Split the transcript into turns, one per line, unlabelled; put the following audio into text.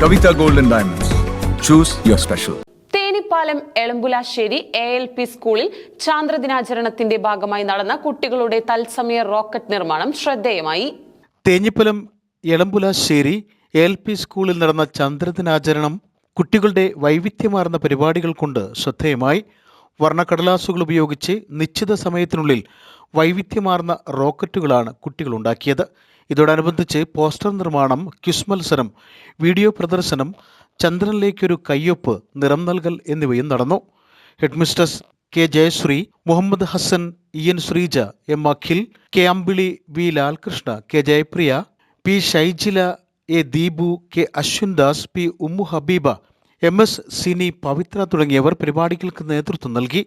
Kavita Gold and Diamonds. Choose your special.
Thenippalam Elambulassery ALP സ്കൂളിൽ ചാന്ദ്രദിനാചരണത്തിന്റെ ഭാഗമായി നടന്ന കുട്ടികളുടെ തത്സമയ റോക്കറ്റ് നിർമ്മാണം ശ്രദ്ധേയമായി.
തേഞ്ഞിപ്പലം എളമ്പുലാശ്ശേരി ALP സ്കൂളിൽ നടന്ന ചന്ദ്രദിനാചരണം കുട്ടികളുടെ വൈവിധ്യമാർന്ന പരിപാടികൾ കൊണ്ട് ശ്രദ്ധേയമായി. വർണ്ണക്കടലാസുകൾ ഉപയോഗിച്ച് നിശ്ചിത സമയത്തിനുള്ളിൽ വൈവിധ്യമാർന്ന റോക്കറ്റുകളാണ് കുട്ടികൾ ഉണ്ടാക്കിയത്. ഇതോടനുബന്ധിച്ച് പോസ്റ്റർ നിർമ്മാണം, ക്വിസ് മത്സരം, വീഡിയോ പ്രദർശനം, ചന്ദ്രനിലേക്കൊരു കയ്യൊപ്പ്, നിറം നൽകൽ എന്നിവയും നടന്നു. Headmistress K. Jayasree, Muhammad Hasan, EN Sreeja, M. Akhil, K. Ambili, V. Lalkrishna, K. Jayapriya, P. Shaijila, A. Deepu, K. Aswindas, P. Ummu Habeeba, MS Sini, Pavithra തുടങ്ങിയവർ പരിപാടികൾക്ക് നേതൃത്വം നൽകി.